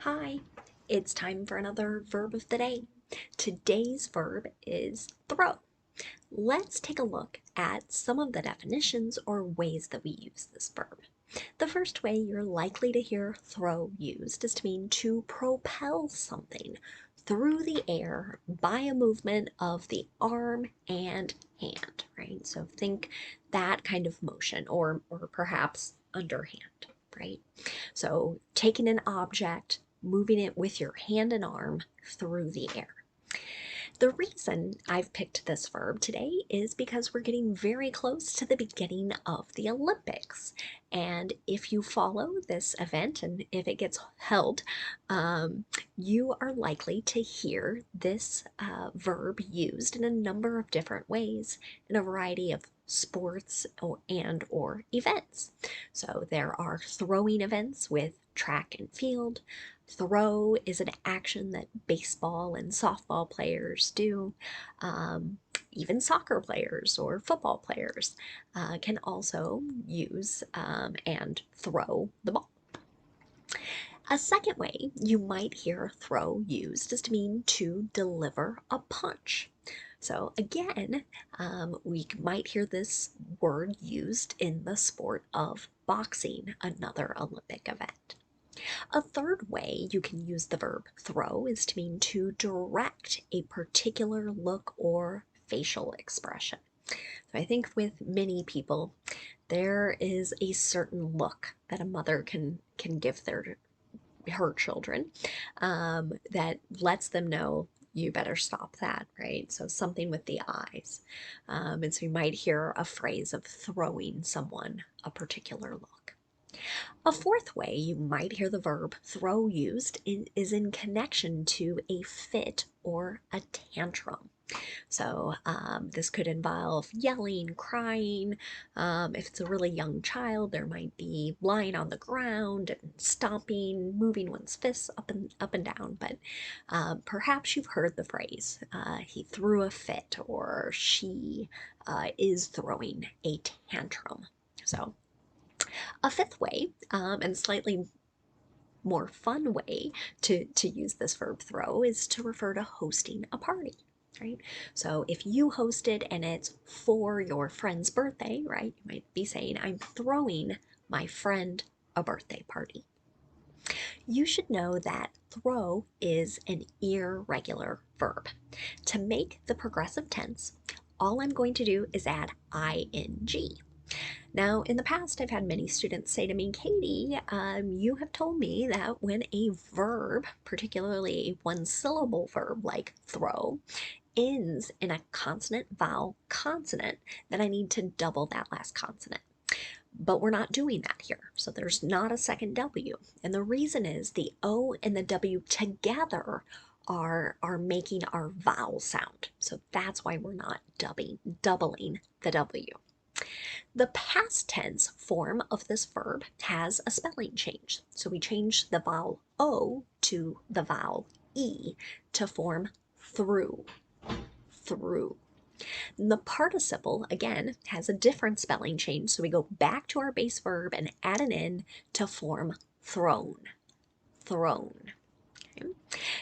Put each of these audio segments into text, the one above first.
Hi, it's time for another verb of the day. Today's verb is throw. Let's take a look at some of the definitions or ways that we use this verb. The first way you're likely to hear throw used is to mean to propel something through the air by a movement of the arm and hand, right? So think that kind of motion or perhaps underhand, right? So taking an object, moving it with your hand and arm through the air. The reason I've picked this verb today is because we're getting very close to the beginning of the Olympics. And if you follow this event and if it gets held, you are likely to hear this verb used in a number of different ways in a variety of sports or events. So there are throwing events with track and field. Throw is an action that baseball and softball players do. Even soccer players or football players can also use and throw the ball. A second way you might hear throw used is to mean to deliver a punch. So again, we might hear this word used in the sport of boxing, another Olympic event. A third way you can use the verb throw is to mean to direct a particular look or facial expression. So I think with many people, there is a certain look that a mother can give her children that lets them know you better stop that, right? So something with the eyes. And so you might hear a phrase of throwing someone a particular look. A fourth way you might hear the verb throw used is in connection to a fit or a tantrum. So this could involve yelling, crying. If it's a really young child, there might be lying on the ground and stomping, moving one's fists up and down. But perhaps you've heard the phrase, he threw a fit, or she is throwing a tantrum. So a fifth way, and slightly more fun way to use this verb throw is to refer to hosting a party, right? So if you hosted and it's for your friend's birthday, right, you might be saying, I'm throwing my friend a birthday party. You should know that throw is an irregular verb. To make the progressive tense, all I'm going to do is add ing. Now, in the past, I've had many students say to me, Katie, you have told me that when a verb, particularly a one-syllable verb like throw, ends in a consonant, vowel, consonant, then I need to double that last consonant. But we're not doing that here, so there's not a second W. And the reason is the O and the W together are making our vowel sound. So that's why we're not doubling the W. The past tense form of this verb has a spelling change. So we change the vowel O to the vowel E to form through. And the participle, again, has a different spelling change. So we go back to our base verb and add an N to form thrown. Okay.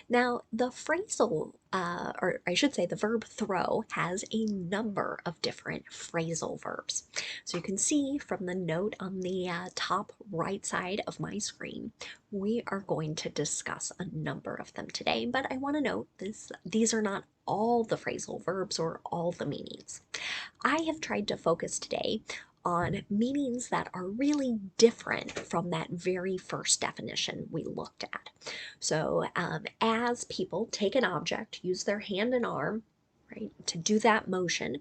Now, the phrasal, or I should say the verb throw, has a number of different phrasal verbs. So you can see from the note on the top right side of my screen, we are going to discuss a number of them today, but I want to note these are not all the phrasal verbs or all the meanings. I have tried to focus today on meanings that are really different from that very first definition we looked at. So as people take an object, use their hand and arm, right, to do that motion,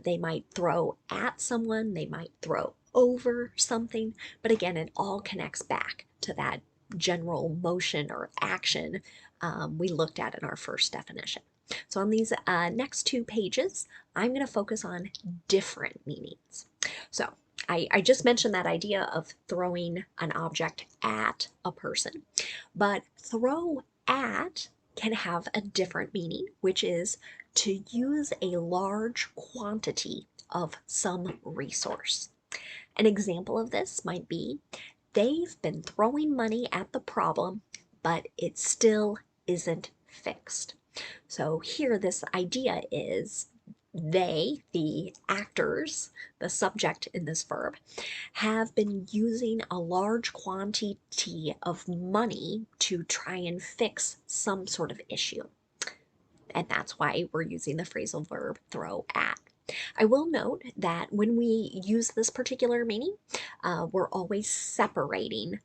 they might throw at someone, they might throw over something, but again, it all connects back to that general motion or action we looked at in our first definition. So on these next two pages, I'm going to focus on different meanings. So I just mentioned that idea of throwing an object at a person, but throw at can have a different meaning, which is to use a large quantity of some resource. An example of this might be, they've been throwing money at the problem but it still isn't fixed. So here, this idea is they, the actors, the subject in this verb, have been using a large quantity of money to try and fix some sort of issue. And that's why we're using the phrasal verb throw at. I will note that when we use this particular meaning, we're always separating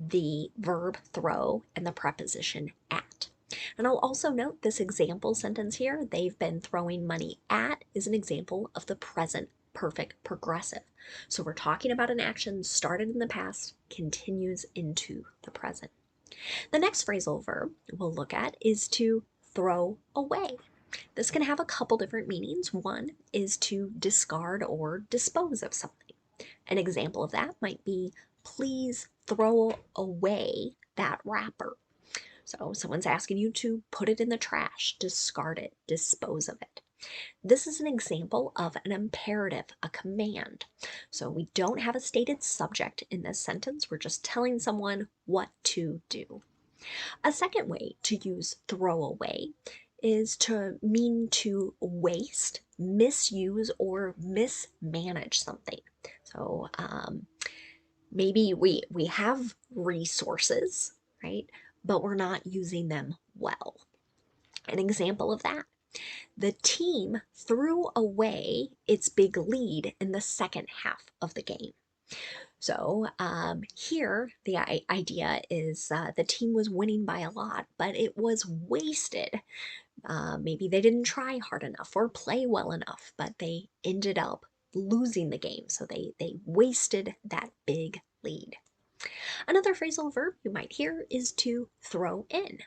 the verb throw and the preposition at. And I'll also note this example sentence here, they've been throwing money at, is an example of the present perfect progressive. So we're talking about an action started in the past, continues into the present. The next phrasal verb we'll look at is to throw away. This can have a couple different meanings. One is to discard or dispose of something. An example of that might be, please throw away that wrapper. So someone's asking you to put it in the trash, discard it, dispose of it. This is an example of an imperative, a command. So we don't have a stated subject in this sentence. We're just telling someone what to do. A second way to use throw away is to mean to waste, misuse, or mismanage something. So maybe we have resources, right? But we're not using them well. An example of that, the team threw away its big lead in the second half of the game. So here, the idea is the team was winning by a lot, but it was wasted. Maybe they didn't try hard enough or play well enough, but they ended up losing the game. So they wasted that big lead. Another phrasal verb you might hear is to throw in.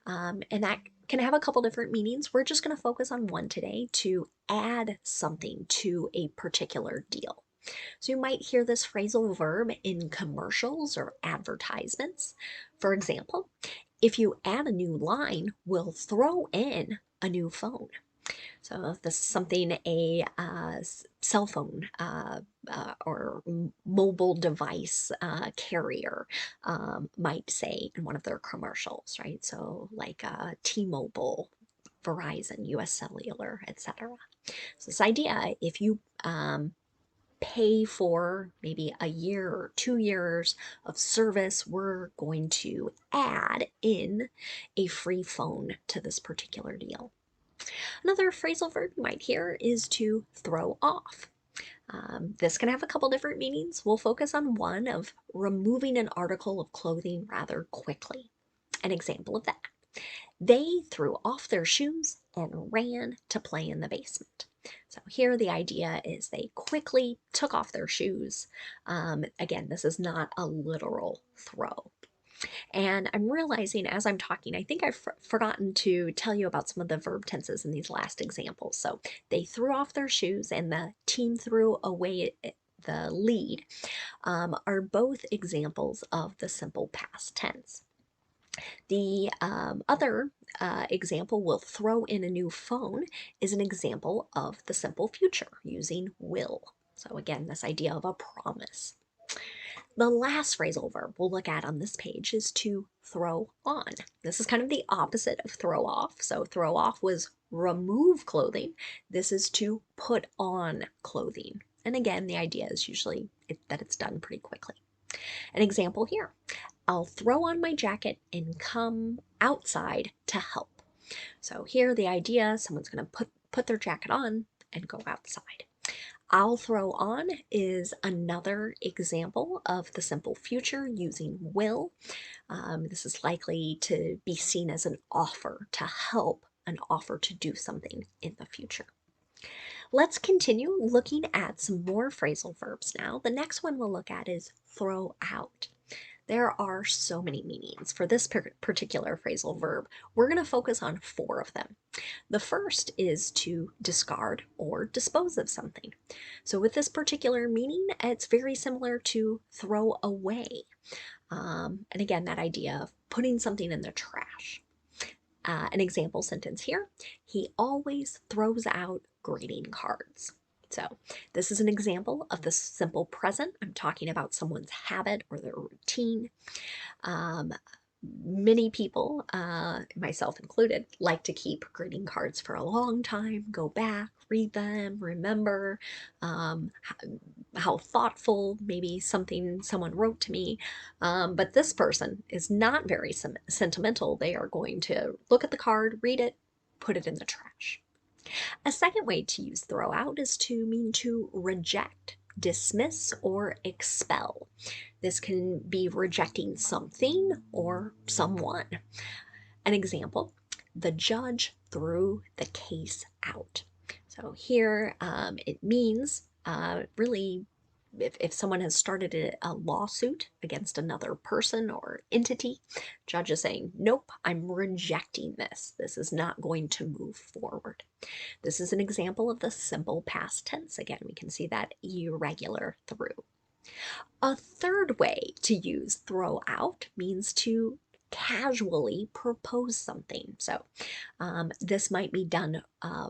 And that can have a couple different meanings. We're just going to focus on one today, to add something to a particular deal. So you might hear this phrasal verb in commercials or advertisements. For example, if you add a new line, we'll throw in a new phone. So if this is something a cell phone or mobile device carrier might say in one of their commercials, right? So like T-Mobile, Verizon, US Cellular, etc. So this idea, if you pay for maybe a year or 2 years of service, we're going to add in a free phone to this particular deal. Another phrasal verb you might hear is to throw off. This can have a couple different meanings. We'll focus on one of removing an article of clothing rather quickly. An example of that, they threw off their shoes and ran to play in the basement. So here the idea is they quickly took off their shoes. Again, this is not a literal throw. And I'm realizing as I'm talking, I think I've forgotten to tell you about some of the verb tenses in these last examples. So they threw off their shoes and the team threw away the lead are both examples of the simple past tense. The other example, will throw in a new phone, is an example of the simple future using will. So again, this idea of a promise. The last phrasal verb we'll look at on this page is to throw on. This is kind of the opposite of throw off. So throw off was remove clothing. This is to put on clothing. And again, the idea is usually that it's done pretty quickly. An example here, I'll throw on my jacket and come outside to help. So here the idea, someone's going to put their jacket on and go outside. I'll throw on is another example of the simple future using will. This is likely to be seen as an offer to help, an offer to do something in the future. Let's continue looking at some more phrasal verbs now. The next one we'll look at is throw out. There are so many meanings for this particular phrasal verb. We're going to focus on 4 of them. The first is to discard or dispose of something. So with this particular meaning, it's very similar to throw away. And again, that idea of putting something in the trash. An example sentence here, he always throws out greeting cards. So this is an example of the simple present. I'm talking about someone's habit or their routine. Many people, myself included, like to keep greeting cards for a long time, go back, read them, remember how thoughtful maybe something someone wrote to me. But this person is not very sentimental. They are going to look at the card, read it, put it in the trash. A second way to use throw out is to mean to reject, dismiss, or expel. This can be rejecting something or someone. An example, the judge threw the case out. So here it means really if someone has started a lawsuit against another person or entity, judge is saying, nope, I'm rejecting this. This is not going to move forward. This is an example of the simple past tense. Again, we can see that irregular through. A third way to use throw out means to casually propose something. So this might be done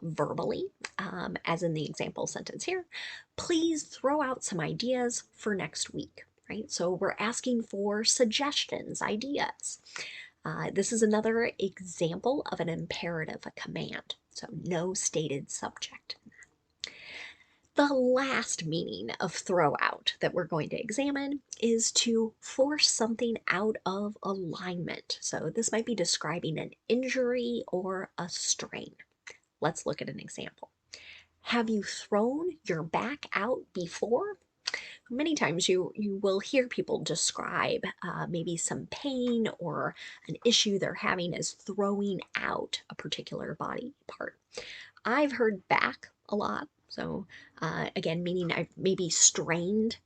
verbally, as in the example sentence here. Please throw out some ideas for next week, right? So we're asking for suggestions, ideas. This is another example of an imperative, a command. So no stated subject. The last meaning of throw out that we're going to examine is to force something out of alignment. So this might be describing an injury or a strain. Let's look at an example. Have you thrown your back out before? Many times you will hear people describe maybe some pain or an issue they're having as throwing out a particular body part. I've heard back a lot. So again, meaning I've maybe strained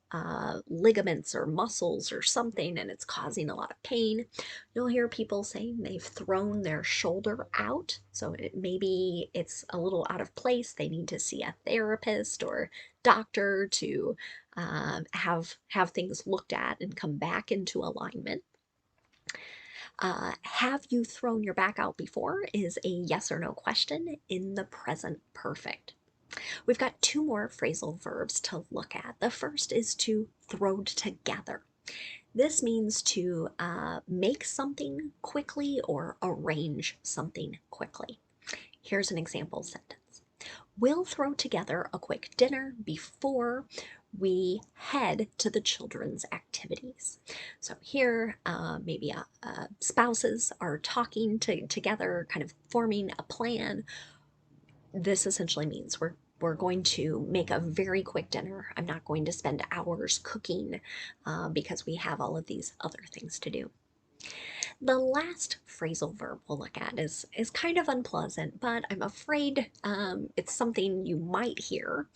ligaments or muscles or something and it's causing a lot of pain. You'll hear people saying they've thrown their shoulder out. So maybe it's a little out of place. They need to see a therapist or doctor to have things looked at and come back into alignment. Have you thrown your back out before is a yes or no question in the present perfect. We've got two more phrasal verbs to look at. The first is to throw together. This means to make something quickly or arrange something quickly. Here's an example sentence. We'll throw together a quick dinner before we head to the children's activities. So here, maybe spouses are talking together, kind of forming a plan. This essentially means we're going to make a very quick dinner. I'm not going to spend hours cooking because we have all of these other things to do. The last phrasal verb we'll look at is kind of unpleasant, but I'm afraid it's something you might hear,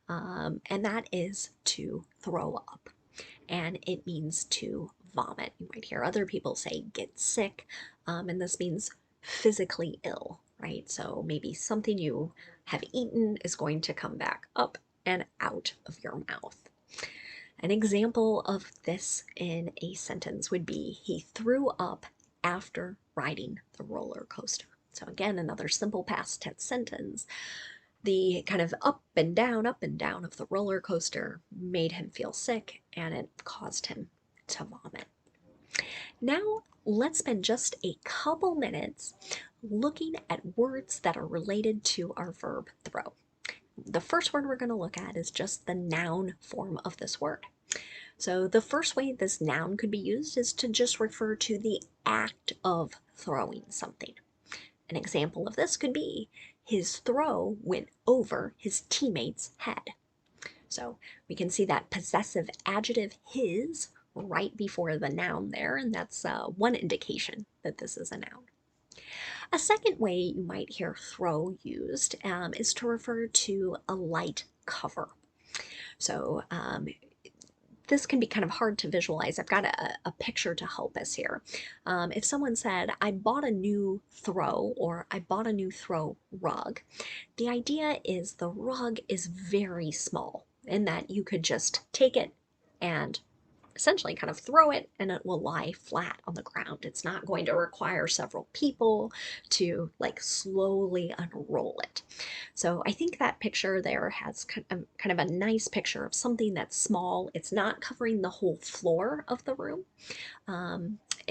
and that is to throw up. And it means to vomit. You might hear other people say get sick, and this means physically ill, right? So maybe something you have eaten is going to come back up and out of your mouth. An example of this in a sentence would be, he threw up after riding the roller coaster. So again, another simple past tense sentence. The kind of up and down of the roller coaster made him feel sick and it caused him to vomit. Now, let's spend just a couple minutes looking at words that are related to our verb throw. The first word we're going to look at is just the noun form of this word. So the first way this noun could be used is to just refer to the act of throwing something. An example of this could be, his throw went over his teammate's head. So we can see that possessive adjective his right before the noun there, and that's one indication that this is a noun. A second way you might hear throw used is to refer to a light cover. So this can be kind of hard to visualize. I've got a picture to help us here. If someone said, I bought a new throw, or I bought a new throw rug, the idea is the rug is very small in that you could just take it and essentially kind of throw it and it will lie flat on the ground. It's not going to require several people to like slowly unroll it. So I think that picture there has kind of a nice picture of something that's small. It's not covering the whole floor of the room.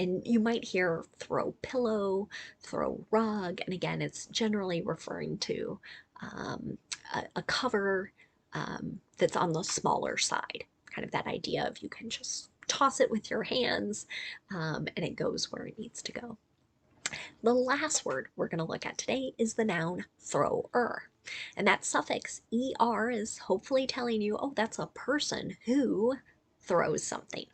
And you might hear throw pillow, throw rug, and again, it's generally referring to a cover that's on the smaller side, kind of that idea of you can just toss it with your hands and it goes where it needs to go. The last word we're going to look at today is the noun thrower. And that suffix er is hopefully telling you, oh, that's a person who throws something.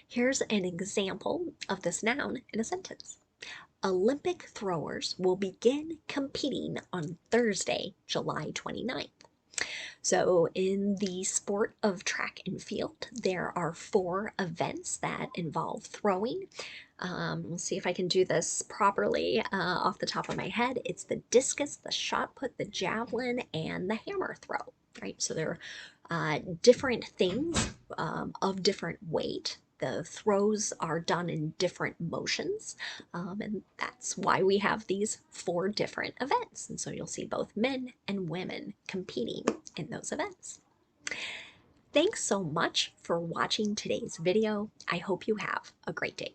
Here's an example of this noun in a sentence. Olympic throwers will begin competing on Thursday, July 29th. So, in the sport of track and field, there are 4 events that involve throwing. We'll see if I can do this properly off the top of my head. It's the discus, the shot put, the javelin, and the hammer throw, right? So, they're different things of different weight. The throws are done in different motions, and that's why we have these 4 different events. And so you'll see both men and women competing in those events. Thanks so much for watching today's video. I hope you have a great day.